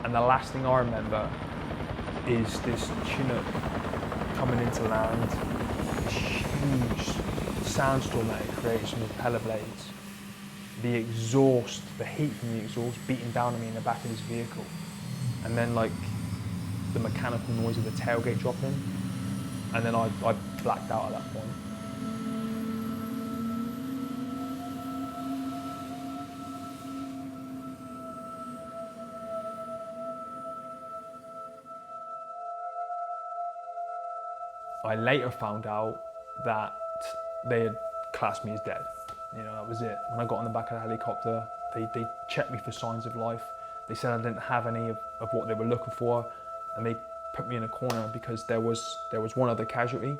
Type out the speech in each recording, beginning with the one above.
And the last thing I remember is this Chinook coming into land, this huge sandstorm that it creates from the propeller blades. The exhaust, the heat from the exhaust beating down on me in the back of this vehicle. And then like the mechanical noise of the tailgate dropping. And then I blacked out at that point. I later found out that they had classed me as dead. You know, that was it. When I got on the back of the helicopter, they checked me for signs of life. They said I didn't have any of what they were looking for, and they put me in a corner because there was one other casualty,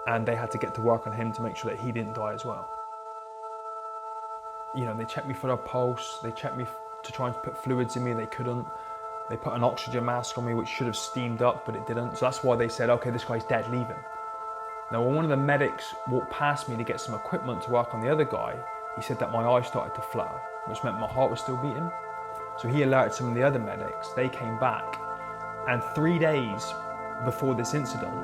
and they had to get to work on him to make sure that he didn't die as well. You know, they checked me for a pulse, they checked me to try and put fluids in me, they couldn't. They put an oxygen mask on me which should have steamed up, but it didn't. So that's why they said, okay, this guy's dead, leave him. Now, when one of the medics walked past me to get some equipment to work on the other guy, he said that my eyes started to flutter, which meant my heart was still beating. So he alerted some of the other medics, they came back, and 3 days before this incident,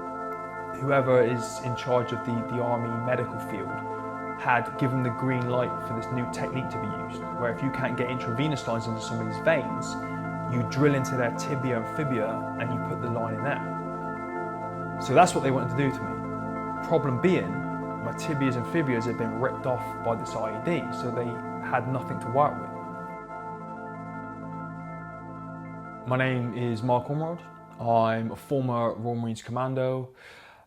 whoever is in charge of the army medical field had given the green light for this new technique to be used, where if you can't get intravenous lines into somebody's veins, you drill into their tibia and fibula and you put the line in there. So that's what they wanted to do to me. Problem being, my tibias and fibulas had been ripped off by this IED, so they had nothing to work with. My name is Mark Ormrod. I'm a former Royal Marines Commando,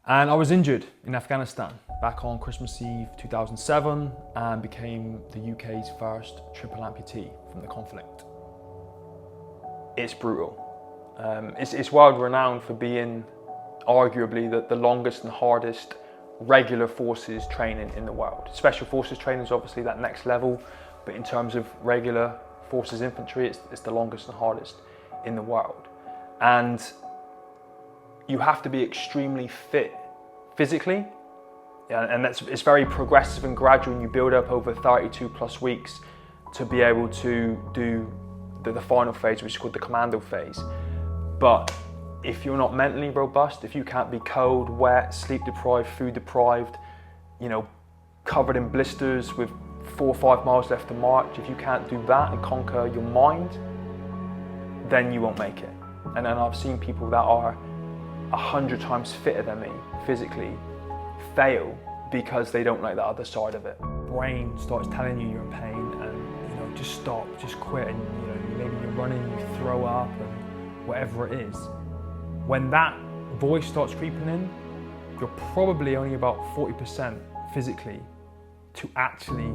and I was injured in Afghanistan back on Christmas Eve 2007 and became the UK's first triple amputee from the conflict. It's brutal. It's world renowned for being arguably the longest and hardest regular forces training in the world. Special forces training is obviously that next level, but in terms of regular forces infantry, it's the longest and hardest in the world. And you have to be extremely fit physically, and it's very progressive and gradual, and you build up over 32 plus weeks to be able to do the final phase, which is called the commando phase. But if you're not mentally robust, if you can't be cold, wet, sleep deprived, food deprived, you know, covered in blisters with 4 or 5 miles left to march, if you can't do that and conquer your mind, then you won't make it. And then I've seen people that are 100 times fitter than me physically fail because they don't like the other side of it. Brain starts telling you you're in pain and, you know, just stop, just quit, and you know, maybe you're running, you throw up and whatever it is. When that voice starts creeping in, you're probably only about 40% physically to actually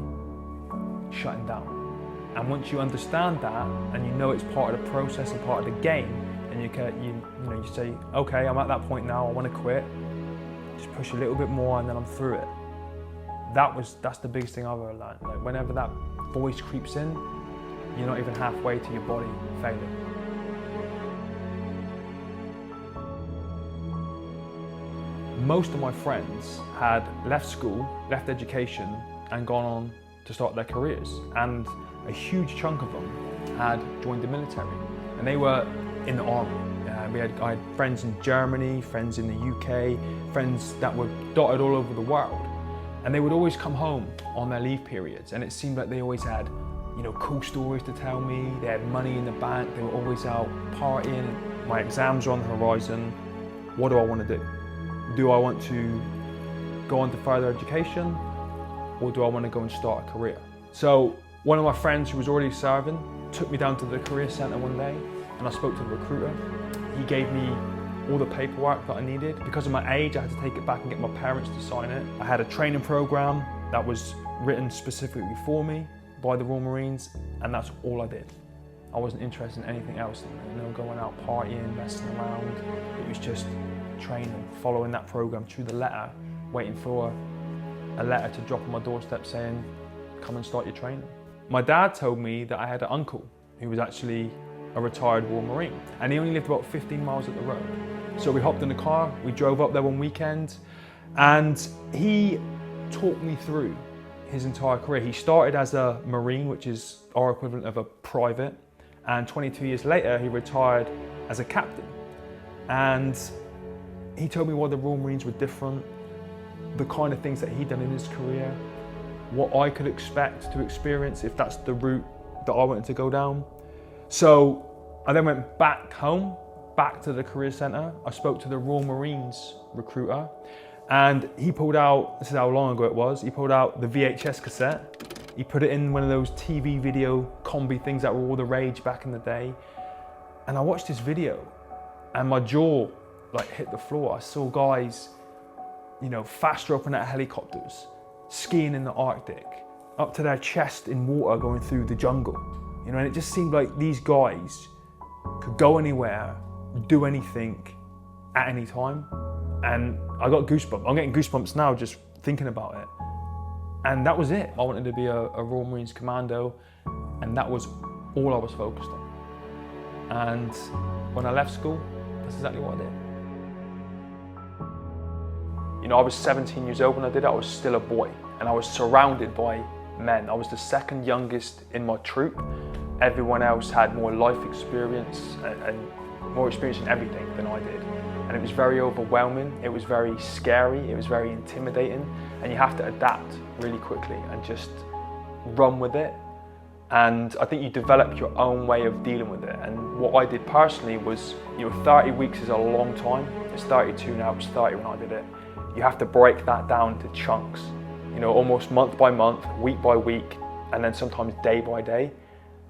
shutting down. And once you understand that and you know it's part of the process and part of the game, and you say, okay, I'm at that point now, I want to quit, just push a little bit more and then I'm through it. That's the biggest thing I've ever learned. Like, whenever that voice creeps in, you're not even halfway to your body failing. Most of my friends had left school, left education, and gone on to start their careers. And a huge chunk of them had joined the military, and they were in the army. I had friends in Germany, friends in the UK, friends that were dotted all over the world. And they would always come home on their leave periods, and it seemed like they always had, you know, cool stories to tell me. They had money in the bank, they were always out partying. My exams are on the horizon. What do I want to do? Do I want to go on to further education, or do I want to go and start a career? So one of my friends who was already serving took me down to the career centre one day, and I spoke to the recruiter. He gave me all the paperwork that I needed. Because of my age, I had to take it back and get my parents to sign it. I had a training program that was written specifically for me by the Royal Marines, and that's all I did. I wasn't interested in anything else, you know, going out partying, messing around. It was just training, following that program to the letter, waiting for a letter to drop on my doorstep saying, come and start your training. My dad told me that I had an uncle who was actually a retired Royal Marine, and he only lived about 15 miles up the road. So we hopped in the car, we drove up there one weekend, and he talked me through his entire career. He started as a Marine, which is our equivalent of a private, And 22 years later, he retired as a captain. And he told me why the Royal Marines were different, the kind of things that he'd done in his career, what I could expect to experience if that's the route that I wanted to go down. So I then went back home, back to the career centre. I spoke to the Royal Marines recruiter, and he pulled out, this is how long ago it was, he pulled out the VHS cassette. He put it in one of those TV video combi things that were all the rage back in the day. And I watched this video and my jaw hit the floor. I saw guys, fast roping out of helicopters, skiing in the Arctic, up to their chest in water going through the jungle. And it just seemed like these guys could go anywhere, do anything at any time. And I got goosebumps. I'm getting goosebumps now just thinking about it. And that was it. I wanted to be a Royal Marines commando, and that was all I was focused on. And when I left school, that's exactly what I did. I was 17 years old when I did it. I was still a boy, and I was surrounded by men. I was the second youngest in my troop. Everyone else had more life experience and more experience in everything than I did. And it was very overwhelming, it was very scary, it was very intimidating, and you have to adapt really quickly and just run with it. And I think you develop your own way of dealing with it. And what I did personally was, 30 weeks is a long time. It's 32 now, it was 30 when I did it. You have to break that down to chunks, almost month by month, week by week, and then sometimes day by day.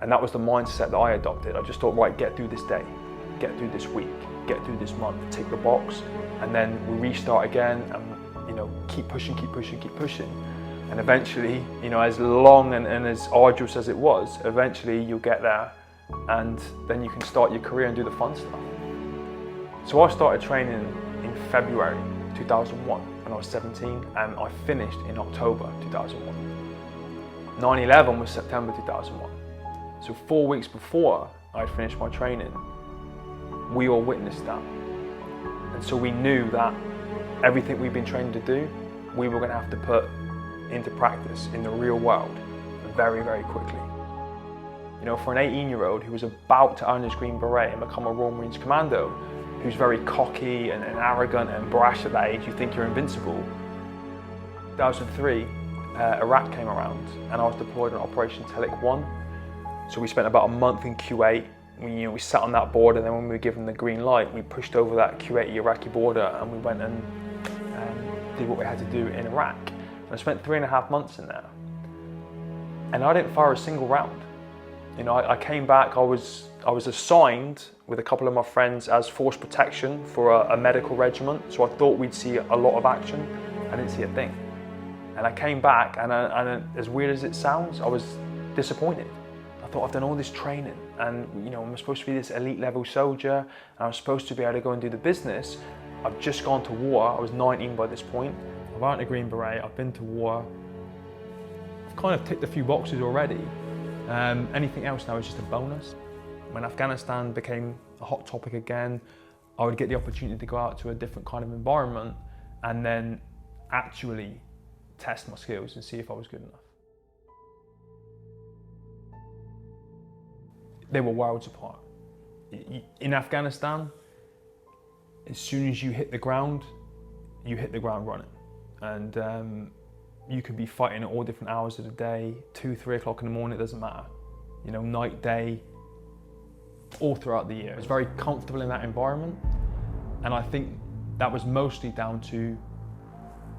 And that was the mindset that I adopted. I just thought, right, get through this day, get through this week, get through this month, tick the box, and then we restart again and keep pushing. And eventually, as long and as arduous as it was, eventually you'll get there, and then you can start your career and do the fun stuff. So I started training in February 2001 when I was 17, and I finished in October 2001. 9/11 was September 2001. So 4 weeks before I'd finished my training, we all witnessed that. And so we knew that everything we've been trained to do, we were going to have to put into practice in the real world very, very quickly. For an 18-year-old who was about to earn his Green Beret and become a Royal Marines Commando, who's very cocky and arrogant and brash at that age, you think you're invincible. 2003, Iraq came around and I was deployed on Operation Telic 1. So we spent about a month in Kuwait. We sat on that border, and then when we were given the green light, we pushed over that Kuwaiti Iraqi border and we went and did what we had to do in Iraq. And I spent 3.5 months in there. And I didn't fire a single round. I came back, I was assigned with a couple of my friends as force protection for a medical regiment. So I thought we'd see a lot of action. I didn't see a thing. And I came back, and as weird as it sounds, I was disappointed. I thought, I've done all this training, and I'm supposed to be this elite level soldier, and I'm supposed to be able to go and do the business. I've just gone to war. I was 19 by this point. I've earned a Green Beret, I've been to war. I've kind of ticked a few boxes already. Anything else now is just a bonus. When Afghanistan became a hot topic again, I would get the opportunity to go out to a different kind of environment and then actually test my skills and see if I was good enough. They were worlds apart. In Afghanistan, as soon as you hit the ground running. And you could be fighting at all different hours of the day, 2, 3 o'clock in the morning, it doesn't matter. Night, day, all throughout the year. I was very comfortable in that environment. And I think that was mostly down to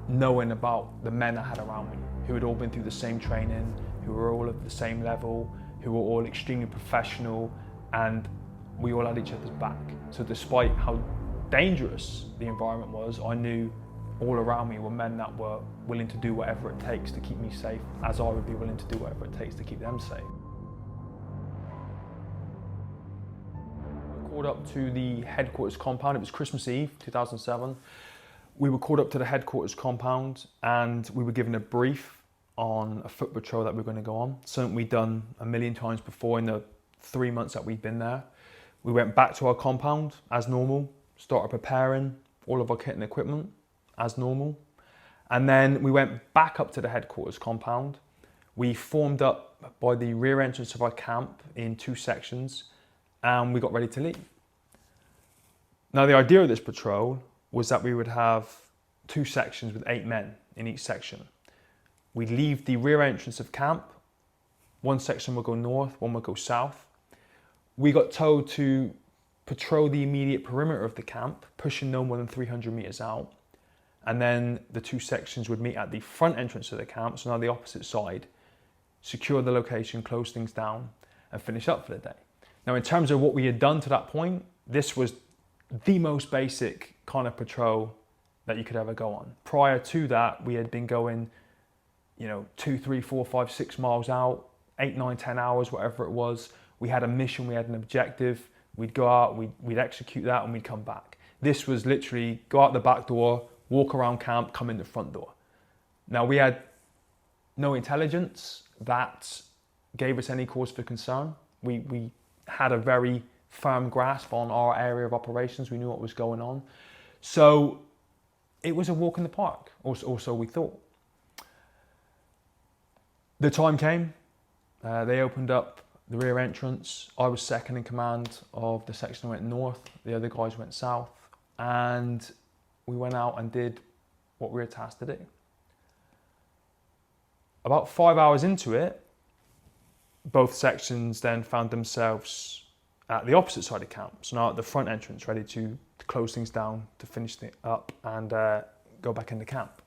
knowing about the men I had around me, who had all been through the same training, who were all at the same level, who were all extremely professional, and we all had each other's back. So despite how dangerous the environment was, I knew all around me were men that were willing to do whatever it takes to keep me safe, as I would be willing to do whatever it takes to keep them safe. We were called up to the headquarters compound. It was Christmas Eve, 2007. We were called up to the headquarters compound and we were given a brief on a foot patrol that we were going to go on, something we'd done a million times before in the 3 months that we'd been there. We went back to our compound as normal, started preparing all of our kit and equipment as normal. And then we went back up to the headquarters compound. We formed up up by the rear entrance of our camp in 2 sections, and we got ready to leave. Now, the idea of this patrol was that we would have 2 sections with 8 men in each section. We'd leave the rear entrance of camp. 1 section would go north, 1 would go south. We got told to patrol the immediate perimeter of the camp, pushing no more than 300 meters out. And then the 2 sections would meet at the front entrance of the camp, so now the opposite side, secure the location, close things down, and finish up for the day. Now, in terms of what we had done to that point, this was the most basic kind of patrol that you could ever go on. Prior to that, we had been going, 2, 3, 4, 5, 6 miles out, 8, 9, 10 hours, whatever it was. We had a mission, we had an objective. We'd go out, we'd execute that, and we'd come back. This was literally go out the back door, walk around camp, come in the front door. Now, we had no intelligence that gave us any cause for concern. We had a very firm grasp on our area of operations. We knew what was going on. So it was a walk in the park, or so we thought. The time came. They opened up the rear entrance. I was second in command of the section that went north. The other guys went south. And we went out and did what we were tasked to do. About 5 hours into it, both sections then found themselves at the opposite side of camp. So now at the front entrance, ready to close things down, to finish it up and go back into camp.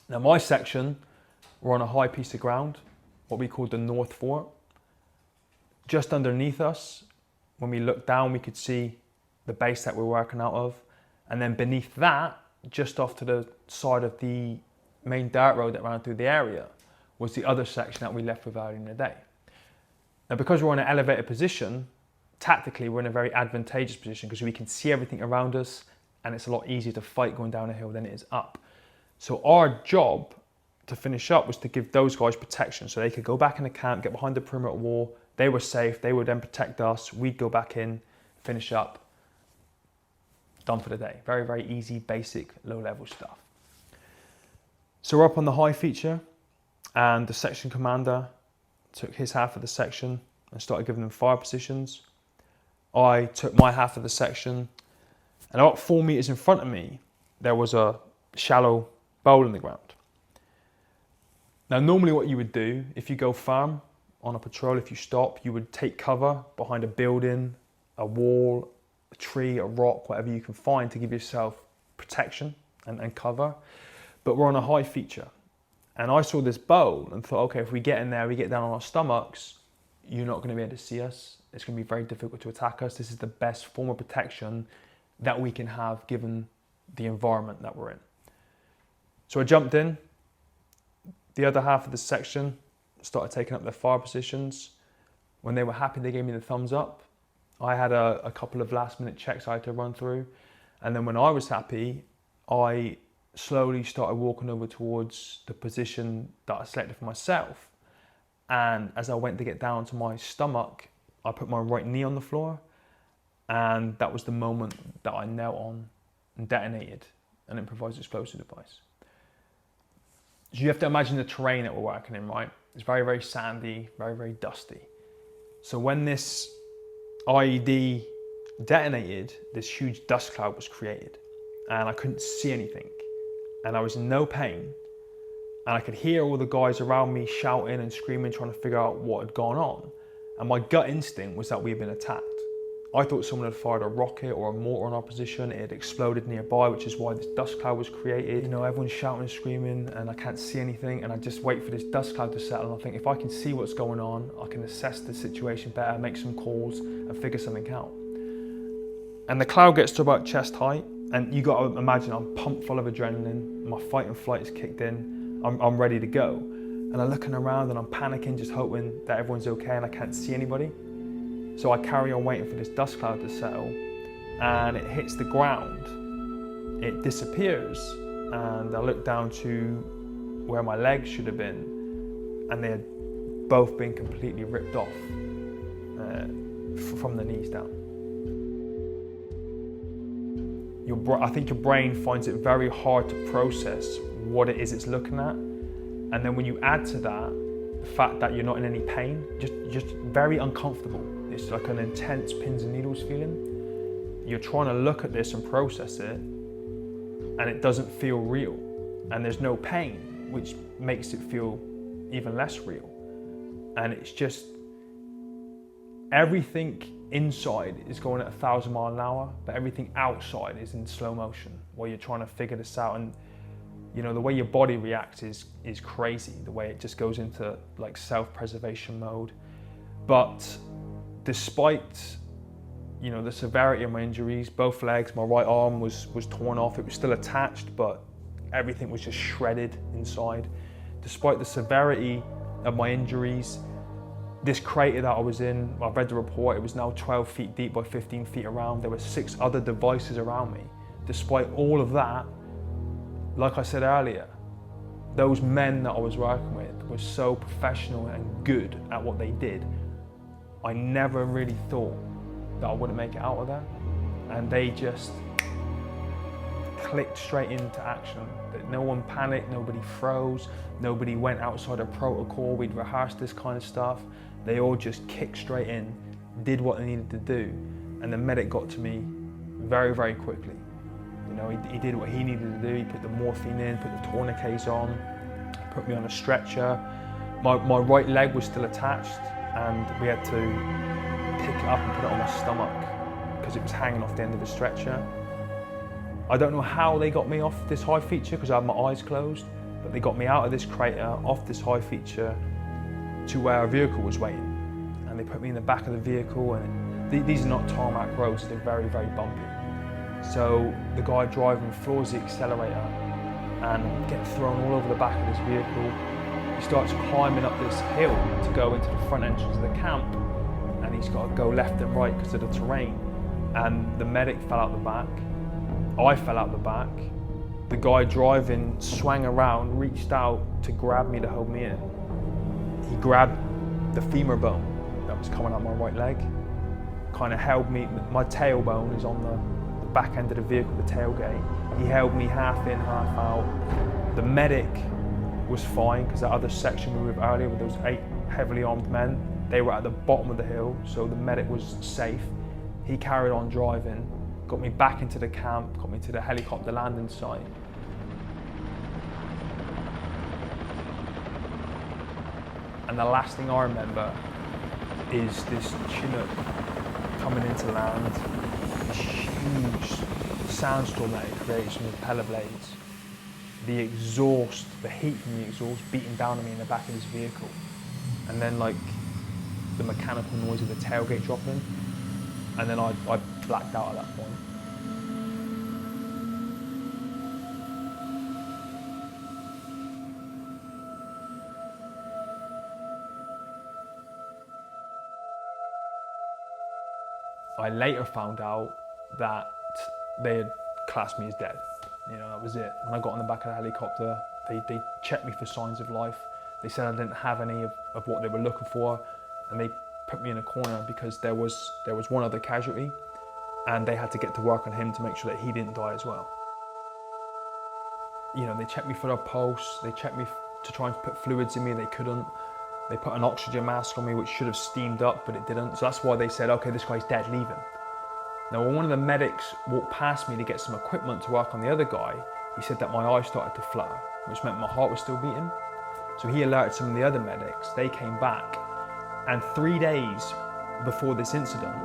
Now, my section were on a high piece of ground, what we called the North Fort. Just underneath us, when we looked down, we could see the base that we're working out of. And then beneath that, just off to the side of the main dirt road that ran through the area, was the other section that we left with earlier in the day. Now, because we're in an elevated position, tactically, we're in a very advantageous position because we can see everything around us, and it's a lot easier to fight going down a hill than it is up. So our job to finish up was to give those guys protection so they could go back in the camp, get behind the perimeter wall. They were safe. They would then protect us. We'd go back in, finish up, done for the day. Very, very easy, basic, low-level stuff. So we're up on the high feature, and the section commander took his half of the section and started giving them fire positions. I took my half of the section, and about 4 meters in front of me, there was a shallow bowl in the ground. Now, normally what you would do, if you go firm on a patrol, if you stop, you would take cover behind a building, a wall, a tree, a rock, whatever you can find to give yourself protection and cover. But we're on a high feature. And I saw this bowl and thought, okay, if we get in there, we get down on our stomachs, you're not going to be able to see us. It's going to be very difficult to attack us. This is the best form of protection that we can have given the environment that we're in. So I jumped in. The other half of the section started taking up their fire positions. When they were happy, they gave me the thumbs up. I had a couple of last minute checks I had to run through. And then when I was happy, I slowly started walking over towards the position that I selected for myself. And as I went to get down to my stomach, I put my right knee on the floor. And that was the moment that I knelt on and detonated an improvised explosive device. So you have to imagine the terrain that we're working in, right? It's very, very sandy, very, very dusty. So when this IED detonated, this huge dust cloud was created, and I couldn't see anything, and I was in no pain, and I could hear all the guys around me shouting and screaming, trying to figure out what had gone on. And my gut instinct was that we had been attacked. I thought someone had fired a rocket or a mortar on our position. It had exploded nearby, which is why this dust cloud was created. You know, everyone's shouting and screaming, and I can't see anything, and I just wait for this dust cloud to settle. And I think if I can see what's going on, I can assess the situation better, make some calls, and figure something out. And the cloud gets to about chest height, and you got to imagine I'm pumped full of adrenaline. My fight and flight is kicked in. I'm ready to go. And I'm looking around and I'm panicking, just hoping that everyone's okay, and I can't see anybody. So I carry on waiting for this dust cloud to settle, and it hits the ground, it disappears, and I look down to where my legs should have been, and they had both been completely ripped off from the knees down. I think your brain finds it very hard to process what it is it's looking at, and then when you add to that the fact that you're not in any pain, just very uncomfortable. It's like an intense pins and needles feeling. You're trying to look at this and process it, and it doesn't feel real. And there's no pain, which makes it feel even less real. And it's just, everything inside is going at 1,000 miles an hour, but everything outside is in slow motion while you're trying to figure this out. And you know, the way your body reacts is crazy, the way it just goes into like self-preservation mode. But despite, you know, the severity of my injuries, both legs, my right arm was torn off. It was still attached, but everything was just shredded inside. Despite the severity of my injuries, this crater that I was in, I've read the report, it was now 12 feet deep by 15 feet around. There were 6 other devices around me. Despite all of that, like I said earlier, those men that I was working with were so professional and good at what they did. I never really thought that I wouldn't make it out of there. And they just clicked straight into action. That no one panicked, nobody froze, nobody went outside of protocol. We'd rehearsed this kind of stuff. They all just kicked straight in, did what they needed to do. And the medic got to me very, very quickly. You know, he did what he needed to do. He put the morphine in, put the tourniquets on, put me on a stretcher. My right leg was still attached, and we had to pick it up and put it on my stomach because it was hanging off the end of the stretcher. I don't know how they got me off this high feature because I had my eyes closed, but they got me out of this crater, off this high feature, to where a vehicle was waiting. And they put me in the back of the vehicle, and these are not tarmac roads, they're very, very bumpy. So the guy driving floors the accelerator and gets thrown all over the back of this vehicle. He starts climbing up this hill to go into the front entrance of the camp, and he's got to go left and right because of the terrain. And the medic fell out the back, I fell out the back. The guy driving swung around, reached out to grab me to hold me in. He grabbed the femur bone that was coming out my right leg, kind of held me, my tailbone is on the back end of the vehicle, the tailgate. He held me half in, half out. The medic was fine because that other section we were with earlier with those 8 heavily armed men, they were at the bottom of the hill, so the medic was safe. He carried on driving, got me back into the camp, got me to the helicopter landing site. And the last thing I remember is this Chinook coming into land, this huge sandstorm that it creates from the propeller blades. The exhaust, the heat from the exhaust beating down on me in the back of this vehicle. And then like the mechanical noise of the tailgate dropping. And then I blacked out at that point. I later found out that they had classed me as dead. You know, that was it. When I got on the back of the helicopter, they checked me for signs of life. They said I didn't have any of what they were looking for, and they put me in a corner because there was one other casualty, and they had to get to work on him to make sure that he didn't die as well. You know, they checked me for a pulse, they checked me to try and put fluids in me, they couldn't. They put an oxygen mask on me which should have steamed up, but it didn't. So that's why they said, okay, this guy's dead, leave him. Now, when one of the medics walked past me to get some equipment to work on the other guy, he said that my eyes started to flutter, which meant my heart was still beating. So he alerted some of the other medics, they came back, and 3 days before this incident,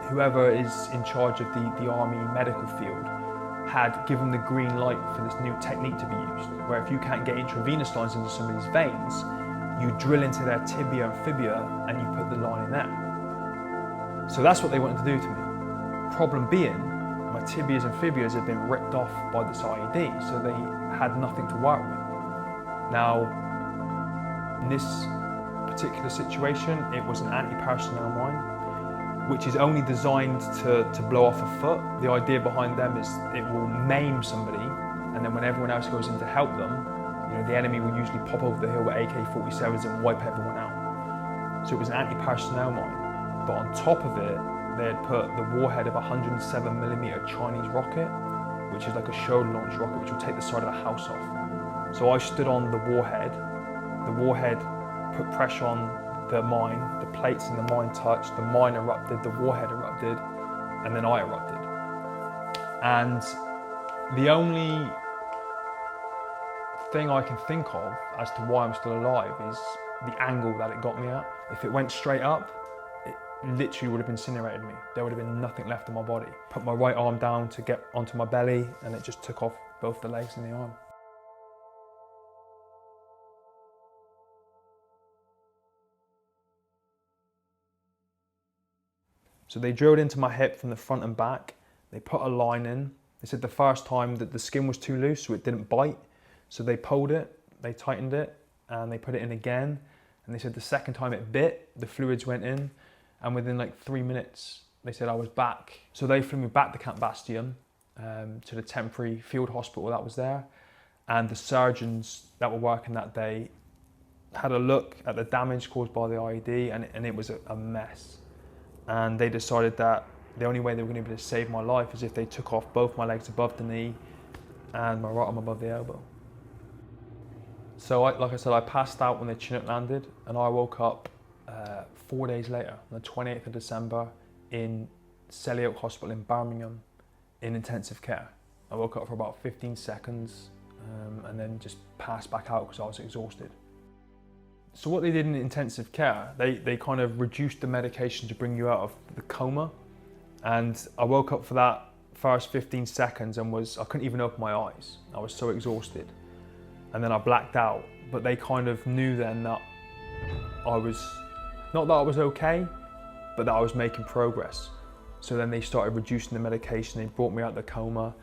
whoever is in charge of the army medical field had given the green light for this new technique to be used, where if you can't get intravenous lines into somebody's veins, you drill into their tibia and fibula and you put the line in there. So that's what they wanted to do to me. Problem being, my tibias and fibulas had been ripped off by this IED, so they had nothing to work with. Now, in this particular situation, it was an anti-personnel mine, which is only designed to blow off a foot. The idea behind them is it will maim somebody, and then when everyone else goes in to help them, you know, the enemy will usually pop over the hill with AK-47s and wipe everyone out. So it was an anti-personnel mine, but on top of it, they had put the warhead of a 107mm Chinese rocket, which is like a shoulder-launched rocket, which will take the side of the house off. So I stood on the warhead put pressure on the mine, the plates in the mine touched, the mine erupted, the warhead erupted, and then I erupted. And the only thing I can think of as to why I'm still alive is the angle that it got me at. If it went straight up, it literally would have incinerated me. There would have been nothing left of my body. Put my right arm down to get onto my belly, and it just took off both the legs and the arm. So they drilled into my hip from the front and back. They put a line in. They said the first time that the skin was too loose, so it didn't bite. So they pulled it, they tightened it, and they put it in again. And they said the second time it bit, the fluids went in, and within like 3 minutes, they said I was back. So they flew me back to Camp Bastion, to the temporary field hospital that was there. And the surgeons that were working that day had a look at the damage caused by the IED, and it was a mess. And they decided that the only way they were going to be able to save my life is if they took off both my legs above the knee and my right arm above the elbow. So like I said, I passed out when the Chinook landed, and I woke up 4 days later, on the 28th of December, in Selly Oak Hospital in Birmingham, in intensive care. I woke up for about 15 seconds and then just passed back out because I was exhausted. So what they did in intensive care, they kind of reduced the medication to bring you out of the coma. And I woke up for that first 15 seconds and I couldn't even open my eyes. I was so exhausted. And then I blacked out. But they kind of knew then that not that I was okay, but that I was making progress. So then they started reducing the medication. They brought me out of the coma.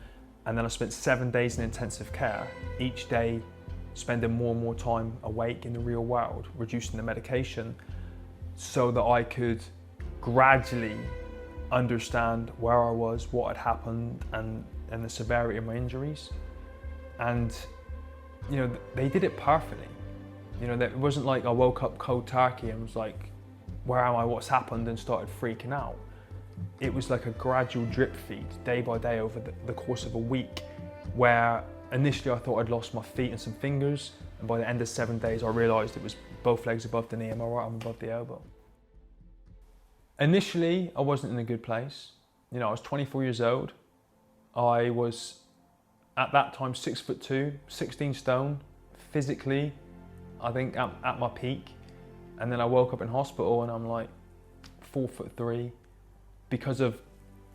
And then I spent 7 days in intensive care, each day spending more and more time awake in the real world, reducing the medication so that I could gradually understand where I was, what had happened, and the severity of my injuries. And, you know, they did it perfectly. You know, it wasn't like I woke up cold turkey and was like, where am I, what's happened, and started freaking out. It was like a gradual drip feed, day by day over the course of a week, where initially I thought I'd lost my feet and some fingers, and by the end of 7 days I realised it was both legs above the knee and my right arm above the elbow. Initially I wasn't in a good place. You know, I was 24 years old. I was at that time 6'2", 16 stone, physically I think at my peak. And then I woke up in hospital and I'm like 4'3", because of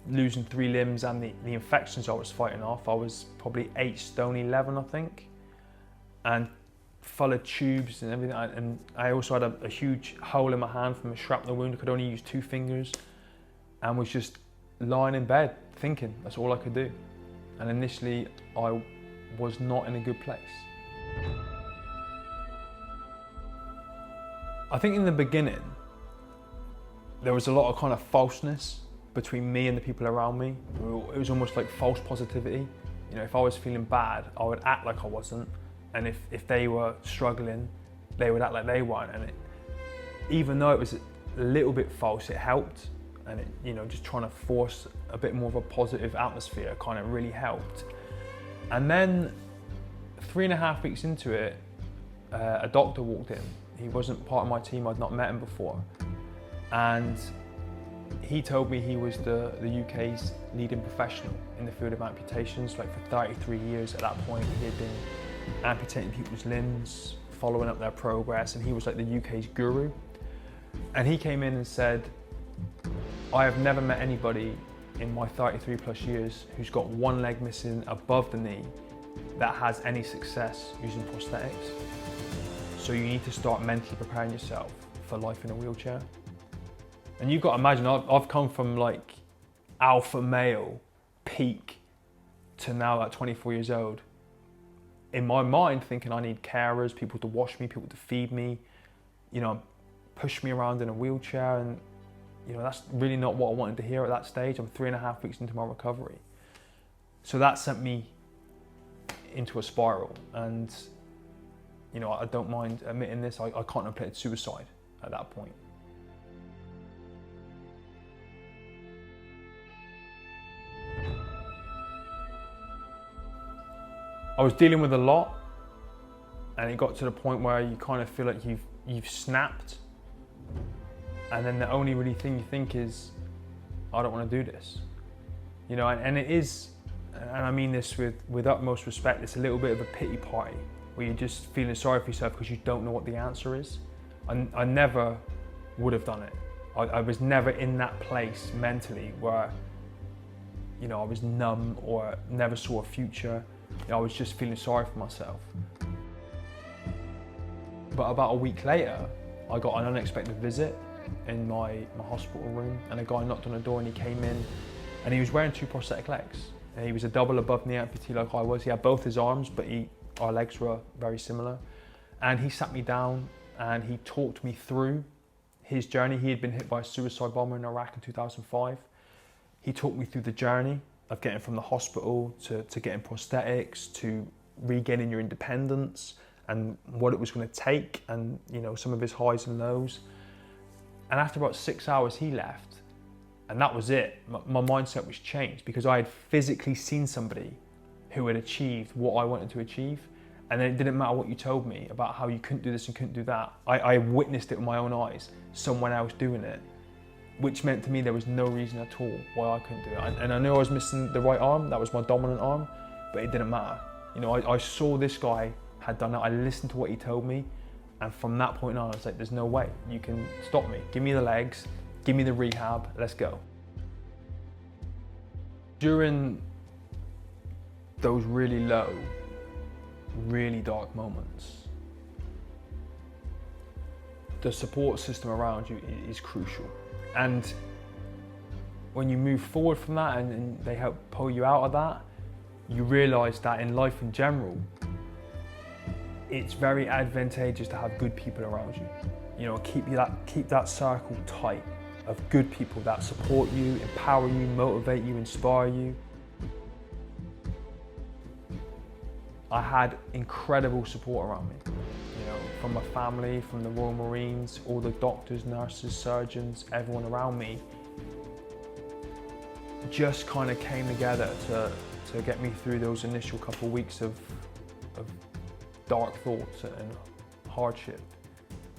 losing 3 limbs and the infections I was fighting off. I was probably 8 stone 11, I think, and full of tubes and everything. And I also had a huge hole in my hand from a shrapnel wound. I could only use 2 fingers, and was just lying in bed thinking that's all I could do. And initially I was not in a good place. I think in the beginning there was a lot of kind of falseness between me and the people around me. It was almost like false positivity. You know, if I was feeling bad, I would act like I wasn't. And if they were struggling, they would act like they weren't. And even though it was a little bit false, it helped. And it, you know, just trying to force a bit more of a positive atmosphere kind of really helped. And then 3.5 weeks into it, a doctor walked in. He wasn't part of my team, I'd not met him before. And he told me he was the UK's leading professional in the field of amputations. Like for 33 years at that point, he had been amputating people's limbs, following up their progress, and he was like the UK's guru. And he came in and said, I have never met anybody in my 33 plus years who's got one leg missing above the knee that has any success using prosthetics. So you need to start mentally preparing yourself for life in a wheelchair. And you've got to imagine, I've come from like alpha male peak to now at 24 years old. In my mind, thinking I need carers, people to wash me, people to feed me, you know, push me around in a wheelchair. And, you know, that's really not what I wanted to hear at that stage. I'm 3.5 weeks into my recovery. So that sent me into a spiral. And, you know, I don't mind admitting this, I contemplated suicide at that point. I was dealing with a lot, and it got to the point where you kind of feel like you've you've snapped, and then the only really thing you think is, I don't want to do this. You know, and it is, and I mean this with utmost respect, it's a little bit of a pity party where you're just feeling sorry for yourself because you don't know what the answer is. I never would have done it. I was never in that place mentally where, you know, I was numb or never saw a future. You know, I was just feeling sorry for myself. But about a week later, I got an unexpected visit in my hospital room, and a guy knocked on the door and he came in and he was wearing 2 prosthetic legs. And he was a double above knee amputee like I was. He had both his arms, but our legs were very similar. And he sat me down and he talked me through his journey. He had been hit by a suicide bomber in Iraq in 2005. He talked me through the journey of getting from the hospital to getting prosthetics, to regaining your independence, and what it was going to take, and you know, some of his highs and lows. And after about 6 hours he left, and that was it. My mindset was changed because I had physically seen somebody who had achieved what I wanted to achieve. And then it didn't matter what you told me about how you couldn't do this and couldn't do that. I witnessed it with my own eyes, someone else doing it, which meant to me there was no reason at all why I couldn't do it. And I knew I was missing the right arm, that was my dominant arm, but it didn't matter. You know, I saw this guy had done it, I listened to what he told me, and from that point on I was like, there's no way you can stop me. Give me the legs, give me the rehab, let's go. During those really low, really dark moments, the support system around you is crucial. And when you move forward from that and they help pull you out of that, you realise that in life in general, it's very advantageous to have good people around you. You know, keep that circle tight of good people that support you, empower you, motivate you, inspire you. I had incredible support around me, you know, from my family, from the Royal Marines, all the doctors, nurses, surgeons, everyone around me just kind of came together to get me through those initial couple of weeks of dark thoughts and hardship.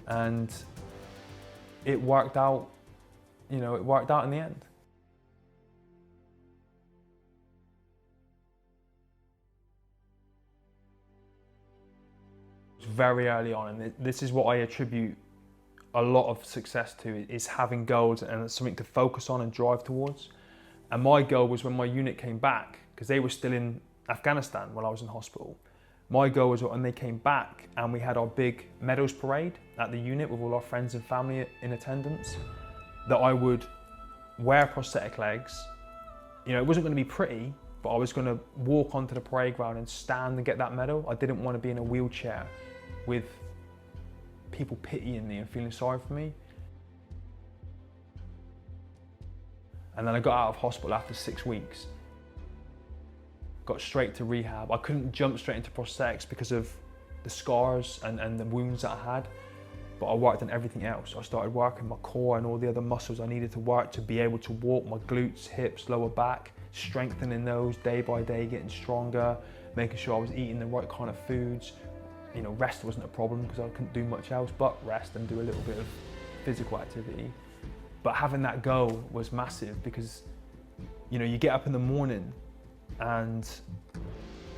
And it worked out, you know, it worked out in the end. Very early on, and this is what I attribute a lot of success to, is having goals and something to focus on and drive towards. And my goal was when my unit came back, because they were still in Afghanistan when I was in hospital. My goal was when they came back and we had our big medals parade at the unit with all our friends and family in attendance, that I would wear prosthetic legs. You know, it wasn't going to be pretty, but I was going to walk onto the parade ground and stand and get that medal. I didn't want to be in a wheelchair with people pitying me and feeling sorry for me. And then I got out of hospital after 6 weeks. Got straight to rehab. I couldn't jump straight into prosthetics because of the scars and the wounds that I had, but I worked on everything else. I started working my core and all the other muscles I needed to work to be able to walk, my glutes, hips, lower back, strengthening those day by day, getting stronger, making sure I was eating the right kind of foods. You know, rest wasn't a problem because I couldn't do much else but rest and do a little bit of physical activity. But having that goal was massive because, you know, you get up in the morning and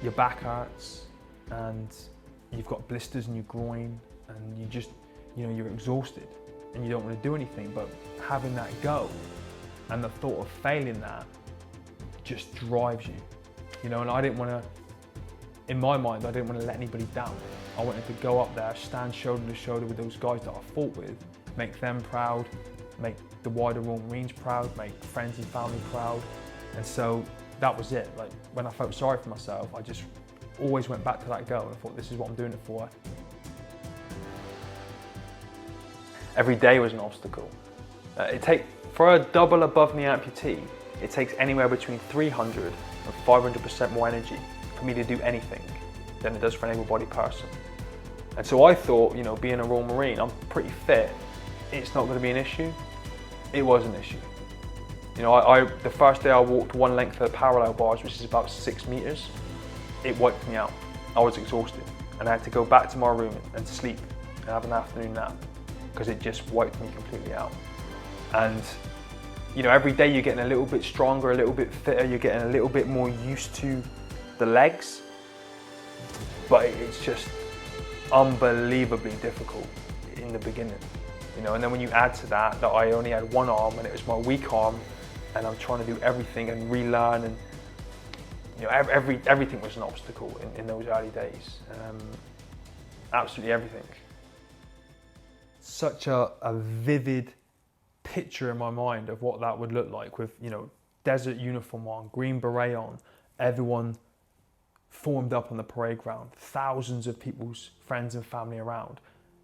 your back hurts and you've got blisters in your groin and you just, you know, you're exhausted and you don't want to do anything, but having that goal and the thought of failing that just drives you, you know. And I didn't want to, in my mind, I didn't want to let anybody down. I wanted to go up there, stand shoulder to shoulder with those guys that I fought with, make them proud, make the wider Royal Marines proud, make friends and family proud. And so that was it. Like, when I felt sorry for myself, I just always went back to that goal and thought, this is what I'm doing it for. Every day was an obstacle. For a double above knee amputee, it takes anywhere between 300 and 500% more energy for me to do anything than it does for an able-bodied person. And so I thought, you know, being a Royal Marine, I'm pretty fit, it's not going to be an issue. It was an issue. You know, the first day I walked one length of the parallel bars, which is about 6 meters, it wiped me out. I was exhausted and I had to go back to my room and sleep and have an afternoon nap, because it just wiped me completely out. And you know, every day you're getting a little bit stronger, a little bit fitter, you're getting a little bit more used to the legs, but it's just unbelievably difficult in the beginning, you know. And then when you add to that I only had one arm and it was my weak arm, and I'm trying to do everything and relearn, and you know, everything was an obstacle in those early days. Absolutely everything. Such a vivid picture in my mind of what that would look like, with, you know, desert uniform on, green beret on, everyone formed up on the parade ground, thousands of people's friends and family around,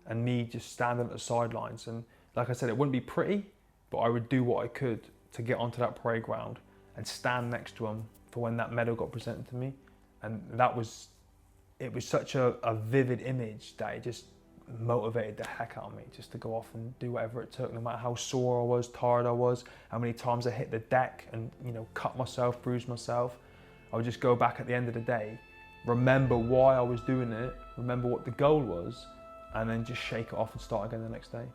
and me just standing at the sidelines. And like I said, it wouldn't be pretty, but I would do what I could to get onto that parade ground and stand next to him for when that medal got presented to me. And it was such a vivid image that it just motivated the heck out of me just to go off and do whatever it took, no matter how sore I was, tired I was, how many times I hit the deck and, you know, cut myself, bruised myself. I would just go back at the end of the day, remember why I was doing it, remember what the goal was, and then just shake it off and start again the next day.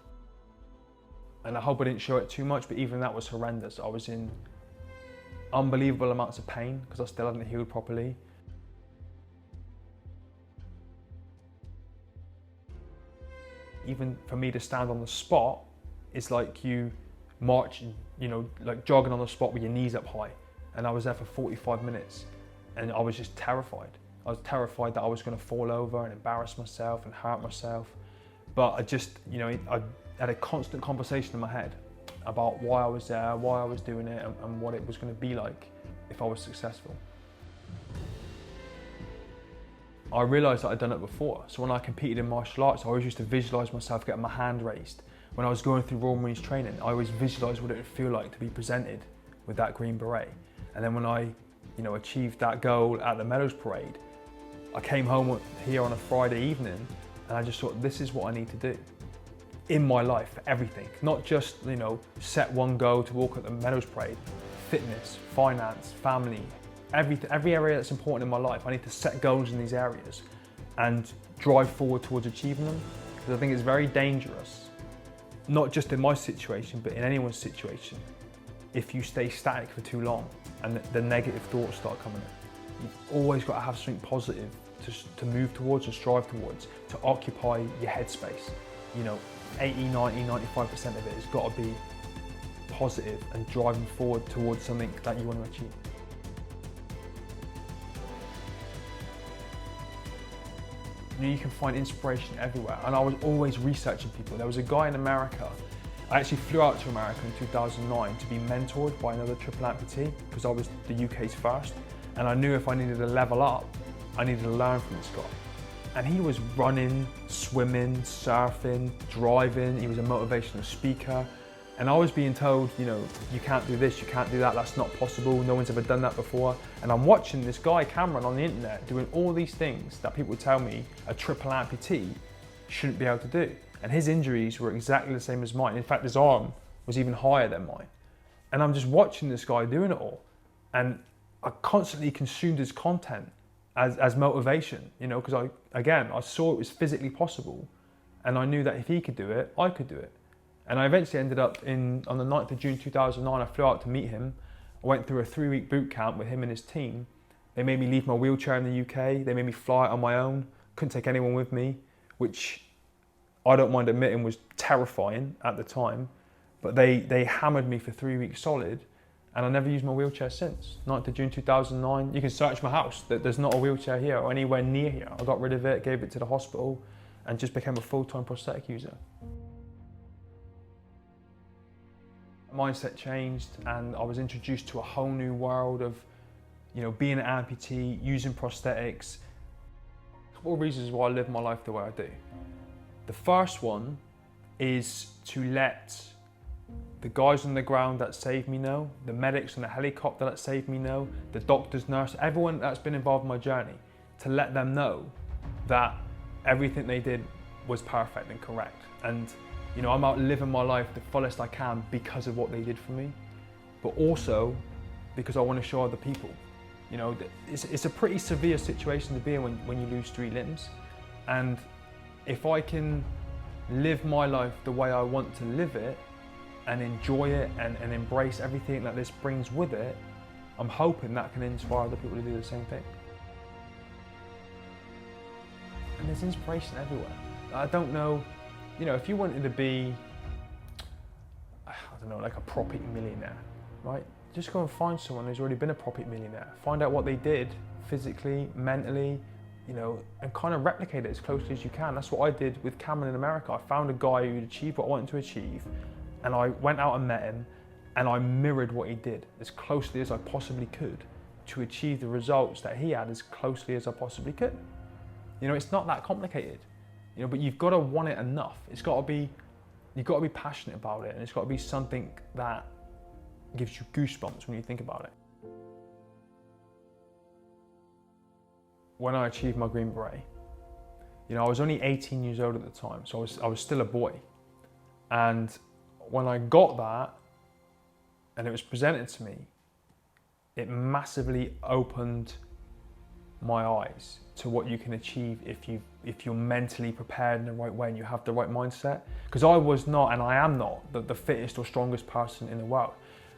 And I hope I didn't show it too much, but even that was horrendous. I was in unbelievable amounts of pain because I still hadn't healed properly. Even for me to stand on the spot, it's like you march, you know, like jogging on the spot with your knees up high. And I was there for 45 minutes and I was just terrified. I was terrified that I was going to fall over and embarrass myself and hurt myself. But I just, you know, I had a constant conversation in my head about why I was there, why I was doing it, and what it was going to be like if I was successful. I realised that I'd done it before. So when I competed in martial arts, I always used to visualise myself getting my hand raised. When I was going through Royal Marines training, I always visualised what it would feel like to be presented with that green beret. And then when I, you know, achieved that goal at the medals parade, I came home here on a Friday evening and I just thought, this is what I need to do in my life for everything. Not just, you know, set one goal to walk at the medals parade. Fitness, finance, family, every area that's important in my life. I need to set goals in these areas and drive forward towards achieving them. Because I think it's very dangerous, not just in my situation, but in anyone's situation, if you stay static for too long and the negative thoughts start coming in. You've always got to have something positive to move towards and strive towards, to occupy your headspace. You know, 80, 90, 95% of it has got to be positive and driving forward towards something that you want to achieve. You know, you can find inspiration everywhere, and I was always researching people. There was a guy in America. I actually flew out to America in 2009 to be mentored by another triple amputee because I was the UK's first, and I knew if I needed to level up, I needed to learn from this guy. And he was running, swimming, surfing, driving. He was a motivational speaker. And I was being told, you know, you can't do this, you can't do that, that's not possible, no one's ever done that before. And I'm watching this guy, Cameron, on the internet doing all these things that people tell me a triple amputee shouldn't be able to do. And his injuries were exactly the same as mine. In fact, his arm was even higher than mine. And I'm just watching this guy doing it all. And I constantly consumed his content as motivation, you know, because I saw it was physically possible. And I knew that if he could do it, I could do it. And I eventually ended up on the 9th of June 2009, I flew out to meet him. I went through a 3-week boot camp with him and his team. They made me leave my wheelchair in the UK. They made me fly on my own. Couldn't take anyone with me, which I don't mind admitting was terrifying at the time. But they hammered me for 3 weeks solid, and I never used my wheelchair since. 9th of June 2009, you can search my house. There's not a wheelchair here or anywhere near here. I got rid of it, gave it to the hospital, and just became a full-time prosthetic user. Mindset changed, and I was introduced to a whole new world of, you know, being an amputee, using prosthetics. A couple of reasons why I live my life the way I do. The first one is to let the guys on the ground that saved me know, the medics on the helicopter that saved me know, the doctors, nurses, everyone that's been involved in my journey, to let them know that everything they did was perfect and correct. And you know, I'm out living my life the fullest I can because of what they did for me, but also because I want to show other people. You know, it's a pretty severe situation to be in when you lose 3 limbs. And if I can live my life the way I want to live it and enjoy it and embrace everything that this brings with it, I'm hoping that can inspire other people to do the same thing. And there's inspiration everywhere. I don't know, if you wanted to be, I don't know, like a property millionaire, right? Just go and find someone who's already been a property millionaire. Find out what they did physically, mentally, and kind of replicate it as closely as you can. That's what I did with Cameron in America. I found a guy who'd achieved what I wanted to achieve, and I went out and met him, and I mirrored what he did as closely as I possibly could to achieve the results that he had as closely as I possibly could. It's not that complicated, but you've got to want it enough. You've got to be passionate about it, and it's got to be something that gives you goosebumps when you think about it. When I achieved my Green Beret, I was only 18 years old at the time, so I was still a boy. And when I got that, and it was presented to me, it massively opened my eyes to what you can achieve if you're mentally prepared in the right way and you have the right mindset. Because I was not, and I am not, the fittest or strongest person in the world.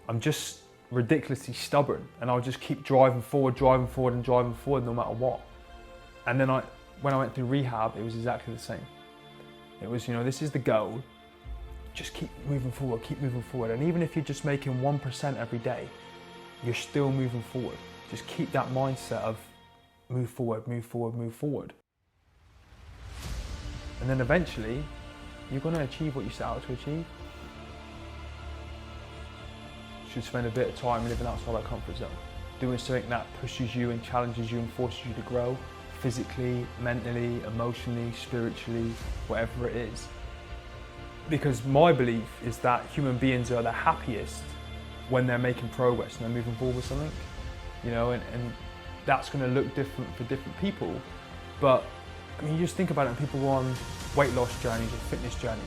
I'm just ridiculously stubborn, and I'll just keep driving forward no matter what. And then when I went through rehab, it was exactly the same. It was, this is the goal, just keep moving forward. And even if you're just making 1% every day, you're still moving forward. Just keep that mindset of move forward. And then eventually, you're going to achieve what you set out to achieve. You should spend a bit of time living outside that comfort zone, doing something that pushes you and challenges you and forces you to grow, physically, mentally, emotionally, spiritually, whatever it is. Because my belief is that human beings are the happiest when they're making progress and they're moving forward with something, and that's going to look different for different people. But you just think about it, and people go on weight loss journeys or fitness journeys,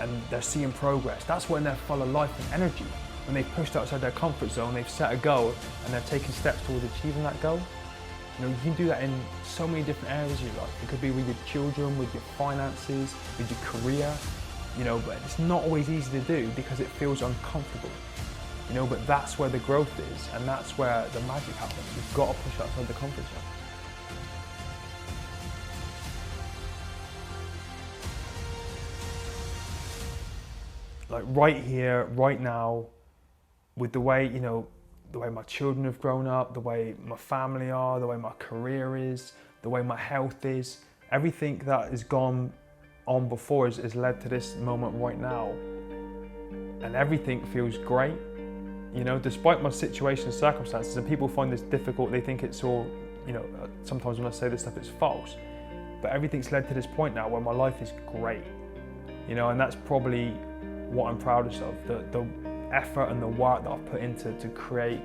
and they're seeing progress. That's when they're full of life and energy. When they've pushed outside their comfort zone, they've set a goal, and they're taking steps towards achieving that goal. You can do that in so many different areas of your life. It could be with your children, with your finances, with your career, but it's not always easy to do because it feels uncomfortable. But that's where the growth is, and that's where the magic happens. You've got to push outside the comfort zone. Like right here, right now, with the way, the way my children have grown up, the way my family are, the way my career is, the way my health is, everything that has gone on before has led to this moment right now. And everything feels great. Despite my situation and circumstances, and people find this difficult, they think it's all, sometimes when I say this stuff, it's false. But everything's led to this point now where my life is great, and that's probably what I'm proudest of, the effort and the work that I've put into to create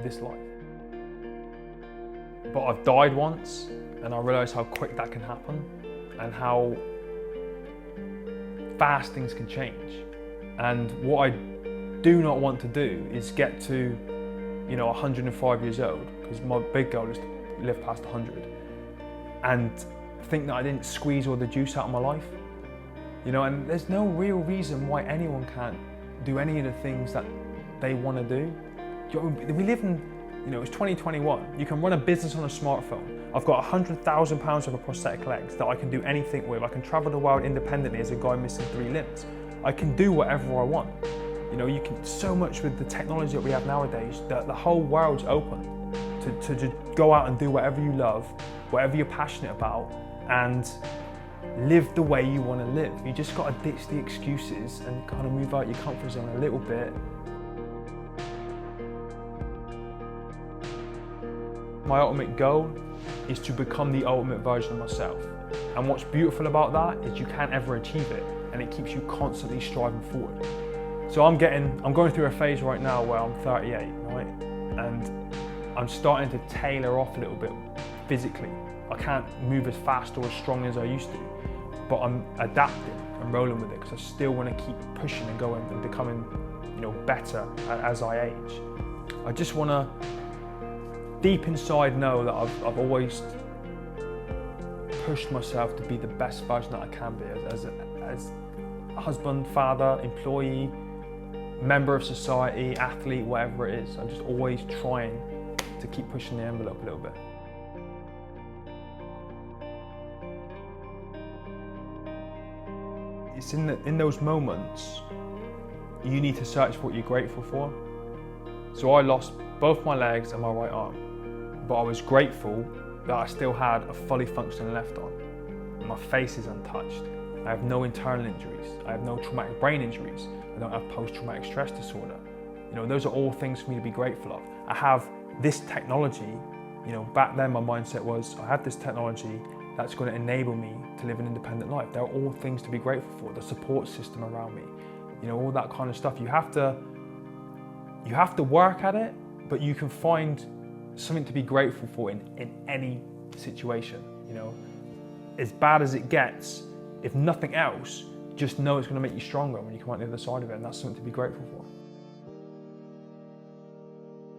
this life. But I've died once, and I realised how quick that can happen, and how fast things can change. And what I do not want to do is get to 105 years old, because my big goal is to live past 100, and think that I didn't squeeze all the juice out of my life. And there's no real reason why anyone can't do any of the things that they want to do. We live in, it's 2021. You can run a business on a smartphone. I've got £100,000 worth of prosthetic legs that I can do anything with. I can travel the world independently as a guy missing 3 limbs. I can do whatever I want. You can, so much with the technology that we have nowadays, that the whole world's open to just go out and do whatever you love, whatever you're passionate about, and live the way you want to live. You just got to ditch the excuses and kind of move out your comfort zone a little bit. My ultimate goal is to become the ultimate version of myself. And what's beautiful about that is you can't ever achieve it, and it keeps you constantly striving forward. So I'm going through a phase right now where I'm 38, right? And I'm starting to tailor off a little bit physically. I can't move as fast or as strong as I used to, but I'm adapting and rolling with it because I still want to keep pushing and going and becoming, better as I age. I just want to, deep inside, know that I've always pushed myself to be the best version that I can be, as husband, father, employee, member of society, athlete, whatever it is. I'm just always trying to keep pushing the envelope a little bit. It's in those moments you need to search for what you're grateful for. So I lost both my legs and my right arm, but I was grateful that I still had a fully functioning left arm. My face is untouched. I have no internal injuries. I have no traumatic brain injuries. I don't have post-traumatic stress disorder. You know, those are all things for me to be grateful of. I have this technology. You know, back then my mindset was, I have this technology that's going to enable me to live an independent life. They're all things to be grateful for. The support system around me, you know, all that kind of stuff. You have to work at it, but you can find something to be grateful for in any situation. You know, as bad as it gets, if nothing else, just know it's going to make you stronger when you come out the other side of it, and that's something to be grateful for.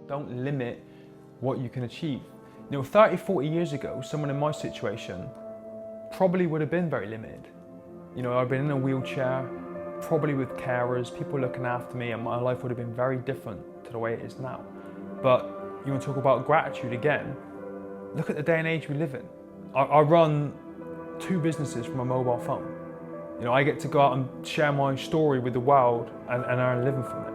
Don't limit what you can achieve. You know, 30, 40 years ago, someone in my situation probably would have been very limited. You know, I've been in a wheelchair, probably with carers, people looking after me, and my life would have been very different to the way it is now. But you want to talk about gratitude again, look at the day and age we live in. I run 2 businesses from a mobile phone. You know, I get to go out and share my story with the world and earn a living from it.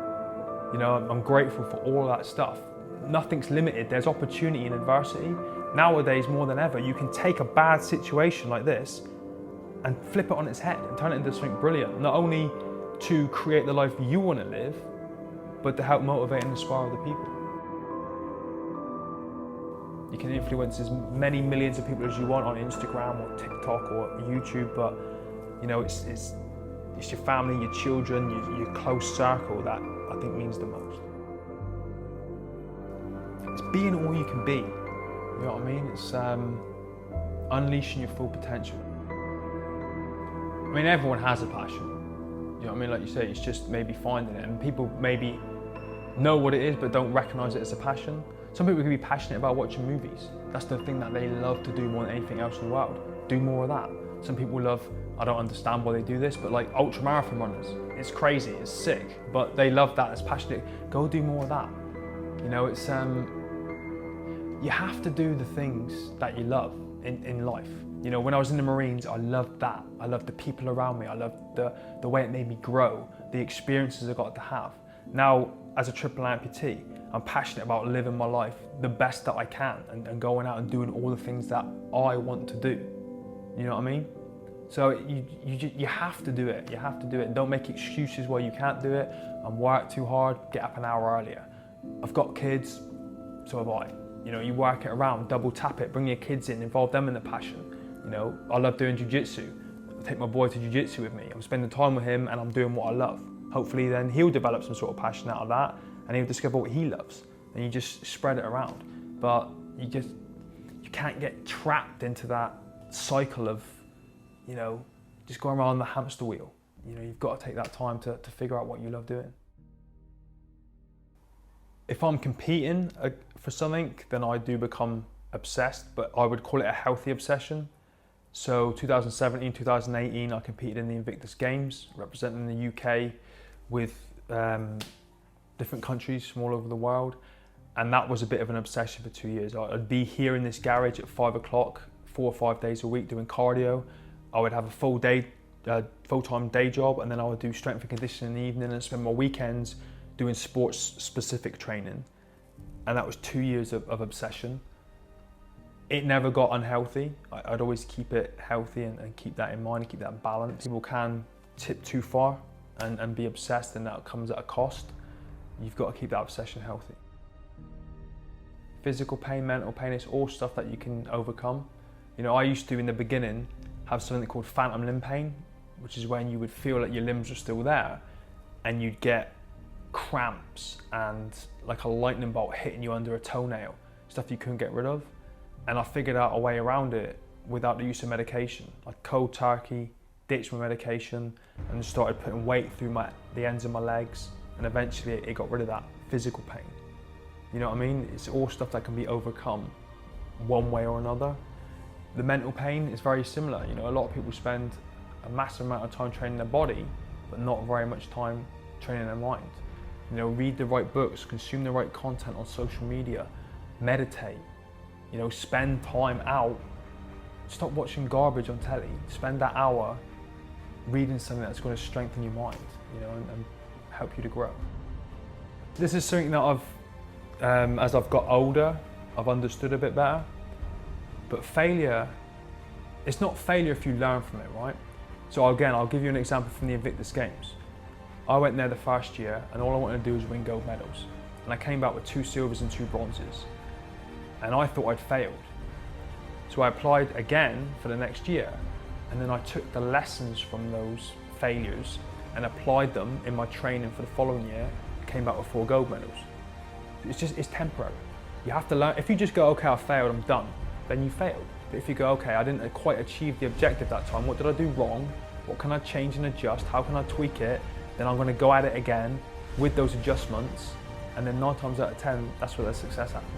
You know, I'm grateful for all that stuff. Nothing's limited, there's opportunity in adversity. Nowadays, more than ever, you can take a bad situation like this and flip it on its head and turn it into something brilliant. Not only to create the life you want to live, but to help motivate and inspire other people. You can influence as many millions of people as you want on Instagram or TikTok or YouTube, but you know, it's your family, your children, your close circle that I think means the most. It's being all you can be, you know what I mean? It's unleashing your full potential. I mean, everyone has a passion, you know what I mean? Like you say, it's just maybe finding it, and people maybe know what it is but don't recognise it as a passion. Some people can be passionate about watching movies. That's the thing that they love to do more than anything else in the world. Do more of that. Some people love, I don't understand why they do this, but like ultramarathon runners. It's crazy, it's sick, but they love that, it's passionate. Go do more of that. You know, it's, you have to do the things that you love in life. You know, when I was in the Marines, I loved that. I loved the people around me. I loved the way it made me grow, the experiences I got to have. Now, as a triple amputee, I'm passionate about living my life the best that I can and going out and doing all the things that I want to do. You know what I mean? So you have to do it. You have to do it. Don't make excuses why you can't do it. And work too hard, get up an hour earlier. I've got kids, so have I. You know, you work it around, double tap it, bring your kids in, involve them in the passion. You know, I love doing jiu-jitsu. I take my boy to jiu-jitsu with me. I'm spending time with him and I'm doing what I love. Hopefully then he'll develop some sort of passion out of that and he'll discover what he loves. And you just spread it around. But you can't get trapped into that cycle of, you know, just going around the hamster wheel. You know, you've got to take that time to figure out what you love doing. If I'm competing for something, then I do become obsessed, but I would call it a healthy obsession. So 2017, 2018, I competed in the Invictus Games, representing the UK with different countries from all over the world. And that was a bit of an obsession for 2 years. I'd be here in this garage at 5 o'clock, 4 or 5 days a week doing cardio. I would have a full-time day job, and then I would do strength and conditioning in the evening and spend my weekends doing sports-specific training. And that was 2 years of obsession. It never got unhealthy. I'd always keep it healthy and keep that in mind and keep that balance. People can tip too far and be obsessed, and that comes at a cost. You've got to keep that obsession healthy. Physical pain, mental pain, it's all stuff that you can overcome. You know, I used to, in the beginning, have something called phantom limb pain, which is when you would feel like your limbs are still there and you'd get cramps and like a lightning bolt hitting you under a toenail, stuff you couldn't get rid of. And I figured out a way around it without the use of medication. I cold turkey, ditched my medication, and just started putting weight through the ends of my legs, and eventually it got rid of that physical pain. You know what I mean? It's all stuff that can be overcome one way or another. The mental pain is very similar. You know, a lot of people spend a massive amount of time training their body, but not very much time training their mind. You know, read the right books, consume the right content on social media, meditate, you know, spend time out. Stop watching garbage on telly. Spend that hour reading something that's going to strengthen your mind, you know, and help you to grow. This is something that as I've got older, I've understood a bit better. But failure, it's not failure if you learn from it, right? So again, I'll give you an example from the Invictus Games. I went there the first year and all I wanted to do was win gold medals. And I came back with 2 silvers and 2 bronzes. And I thought I'd failed. So I applied again for the next year. And then I took the lessons from those failures and applied them in my training for the following year, came back with 4 gold medals. It's temporary. You have to learn. If you just go, okay, I failed, I'm done, then you failed. But if you go, okay, I didn't quite achieve the objective that time, what did I do wrong? What can I change and adjust? How can I tweak it? Then I'm gonna go at it again with those adjustments, and then 9 times out of 10, that's where the success happens.